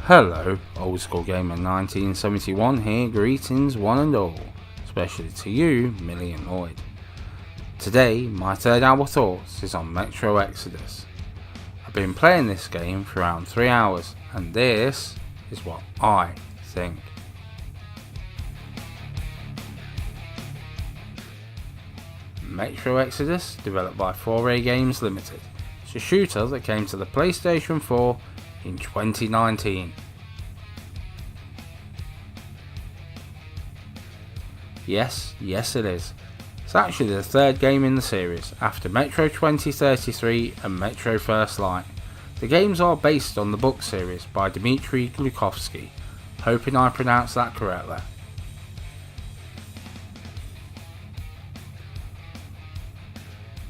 Hello, Old School Gamer 1971 here, greetings one and all, especially to you, Millie and Lloyd. Today, my third hour thoughts is on Metro Exodus. I've been playing this game for around 3 hours, and this is what I think. Metro Exodus, developed by 4A Games Limited. It's a shooter that came to the PlayStation 4 in 2019. Yes it is. It's actually the third game in the series, after Metro 2033 and Metro First Light. The games are based on the book series by Dmitry Glukhovsky, hoping I pronounced that correctly.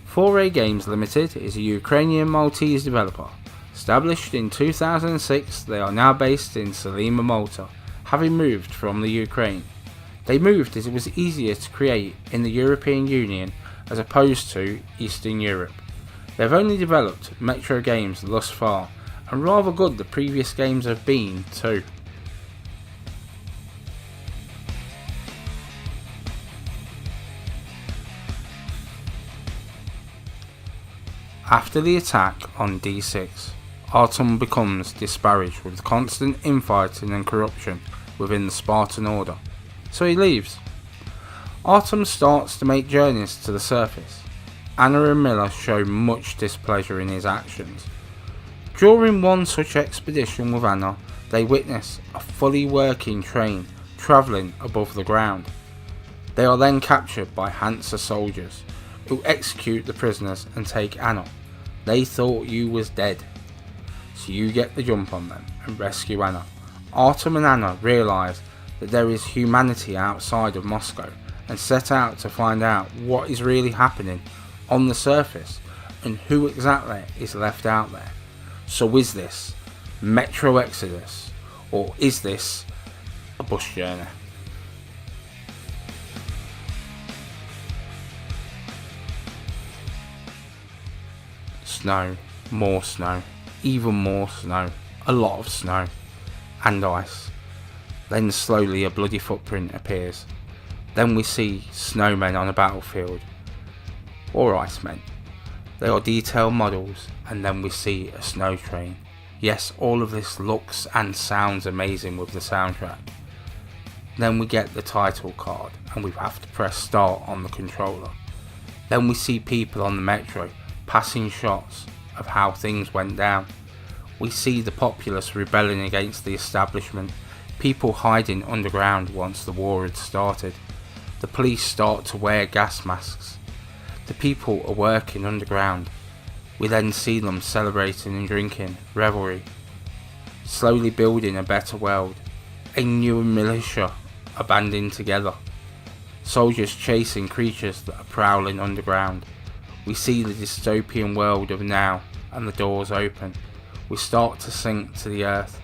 "4A Games Limited is a Ukrainian Maltese developer. Established in 2006, they are now based in Salima, Malta, having moved from the Ukraine. They moved as it was easier to create in the European Union as opposed to Eastern Europe. They've only developed Metro games thus far, and rather good the previous games have been too. After the attack on D6, Artem becomes disparaged with constant infighting and corruption within the Spartan Order, so he leaves. Artem starts to make journeys to the surface. Anna and Miller show much displeasure in his actions. During one such expedition with Anna, they witness a fully working train travelling above the ground. They are then captured by Hansa soldiers, who execute the prisoners and take Anna. They thought you was dead, so you get the jump on them and rescue Anna. Artem and Anna realise that there is humanity outside of Moscow and set out to find out what is really happening on the surface and who exactly is left out there. So is this Metro Exodus, or is this a bus journey? Snow, more snow, even more snow, a lot of snow, and ice. Then slowly a bloody footprint appears. Then we see snowmen on a battlefield, or icemen. They are detailed models, and then we see a snow train. Yes, all of this looks and sounds amazing with the soundtrack. Then we get the title card, and we have to press start on the controller. Then we see people on the metro, passing shots of how things went down. We see the populace rebelling against the establishment, people hiding underground once the war had started. The police start to wear gas masks. The people are working underground. We then see them celebrating and drinking, revelry, slowly building a better world. A new militia are banding together, soldiers chasing creatures that are prowling underground. We see the dystopian world of now, and the doors open. We start to sink to the earth.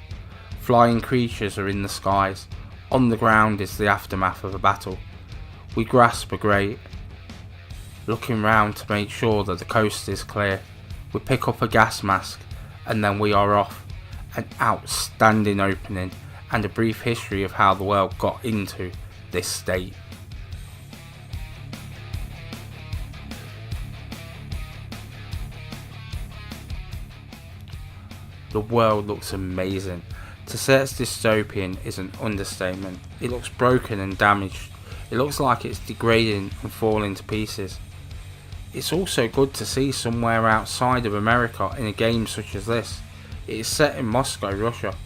Flying creatures are in the skies. On the ground is the aftermath of a battle. We grasp a grate, looking round to make sure that the coast is clear. We pick up a gas mask, and then we are off. An outstanding opening, and a brief history of how the world got into this state. The world looks amazing. To say it's dystopian is an understatement. It looks broken and damaged. It looks like it's degrading and falling to pieces. It's also good to see somewhere outside of America in a game such as this. It is set in Moscow, Russia.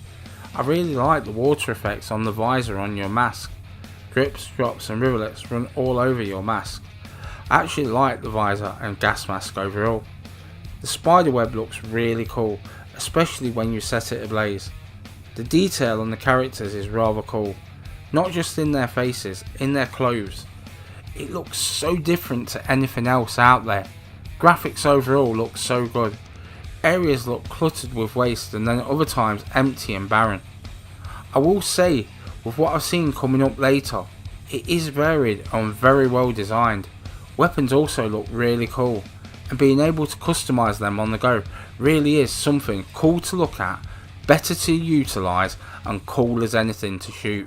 I really like the water effects on the visor on your mask. Drips, drops and rivulets run all over your mask. I actually like the visor and gas mask overall. The spiderweb looks really cool, especially when you set it ablaze. The detail on the characters is rather cool, not just in their faces, in their clothes. It looks so different to anything else out there. Graphics overall look so good. Areas look cluttered with waste, and then at other times empty and barren. I will say, with what I've seen coming up later, it is varied and very well designed. Weapons also look really cool, and being able to customise them on the go really is something cool to look at, better to utilise and cool as anything to shoot.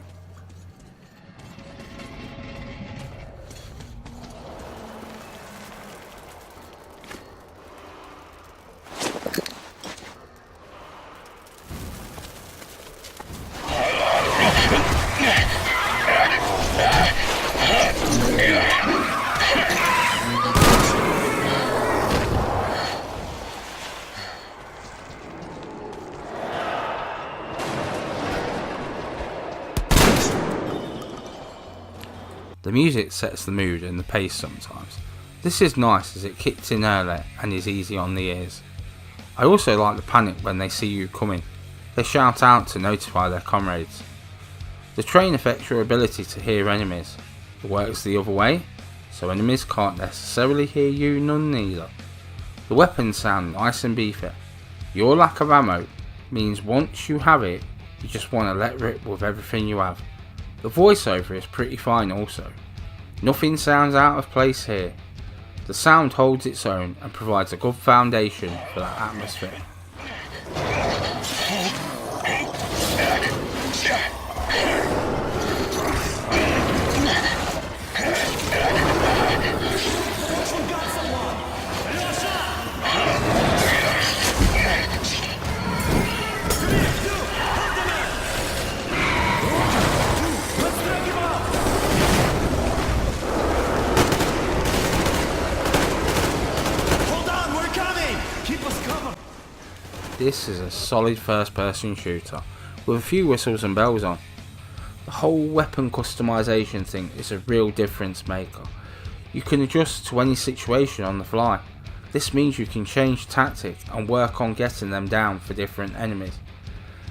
The music sets the mood and the pace sometimes. This is nice as it kicks in early and is easy on the ears. I also like the panic when they see you coming. They shout out to notify their comrades. The train affects your ability to hear enemies. It works the other way, so enemies can't necessarily hear you, none neither. The weapons sound nice and beefy. Your lack of ammo means once you have it, you just want to let rip with everything you have. The voiceover is pretty fine also. Nothing sounds out of place here. The sound holds its own and provides a good foundation for that atmosphere. This is a solid first person shooter with a few whistles and bells on. The whole weapon customization thing is a real difference maker. You can adjust to any situation on the fly. This means you can change tactic and work on getting them down for different enemies.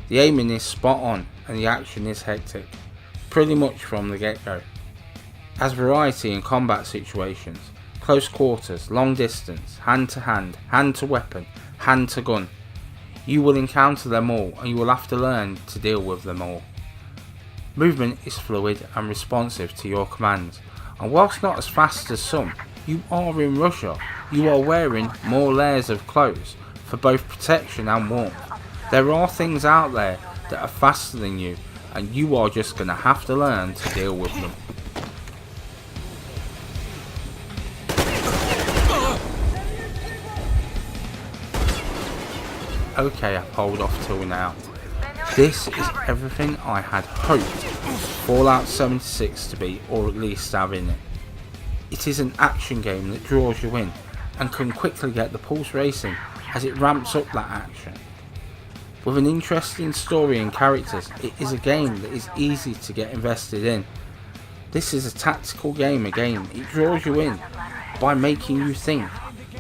The aiming is spot on and the action is hectic, pretty much from the get-go. Has variety in combat situations, close quarters, long distance, hand to hand, hand to weapon, hand to gun. You will encounter them all and you will have to learn to deal with them all. Movement is fluid and responsive to your commands, and whilst not as fast as some, you are in Russia. You are wearing more layers of clothes for both protection and warmth. There are things out there that are faster than you and you are just going to have to learn to deal with them. Okay, I've pulled off till now. This is everything I had hoped Fallout 76 to be, or at least have in it. It is an action game that draws you in and can quickly get the pulse racing as it ramps up that action. With an interesting story and characters, it is a game that is easy to get invested in. This is a tactical game again. It draws you in by making you think,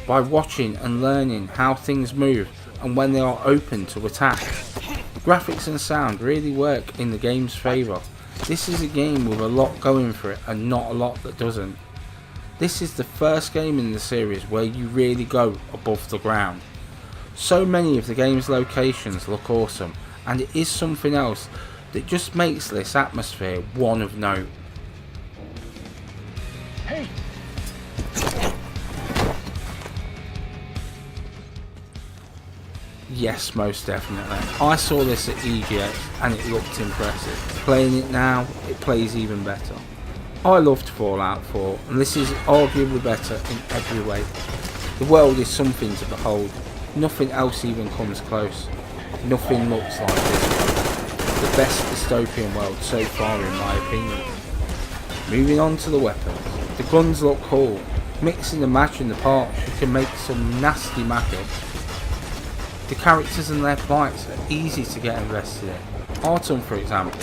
by watching and learning how things move and when they are open to attack. The graphics and sound really work in the game's favour. This is a game with a lot going for it and not a lot that doesn't. This is the first game in the series where you really go above the ground. So many of the game's locations look awesome, and it is something else that just makes this atmosphere one of note. Hey. Yes, most definitely. I saw this at EGX and it looked impressive. Playing it now, it plays even better. I loved Fallout 4 and this is arguably better in every way. The world is something to behold. Nothing else even comes close. Nothing looks like this. The best dystopian world so far in my opinion. Moving on to the weapons. The guns look cool. Mixing and matching the parts, you can make some nasty matchups. The characters and their plights are easy to get invested in. Artyom, for example,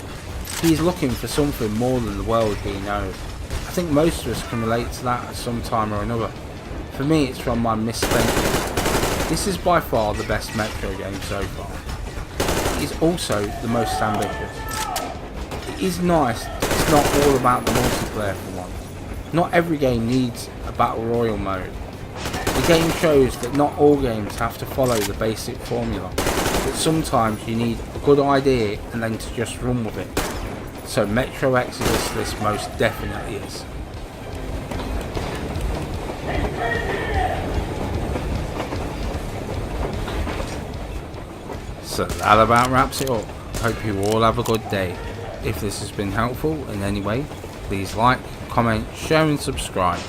he is looking for something more than the world he knows. I think most of us can relate to that at some time or another. For me, it's from my misspent years. This is by far the best Metro game so far. It is also the most ambitious. It is nice that it's not all about the multiplayer for once. Not every game needs a battle royale mode. The game shows that not all games have to follow the basic formula, that sometimes you need a good idea and then to just run with it. So Metro Exodus this most definitely is. So that about wraps it up. Hope you all have a good day. If this has been helpful in any way, please like, comment, share and subscribe.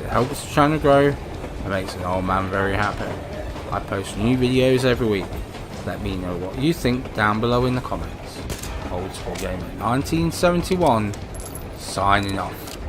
It helps the channel grow and makes an old man very happy. I post new videos every week. Let me know what you think down below in the comments. Old School Gamer 1971 signing off.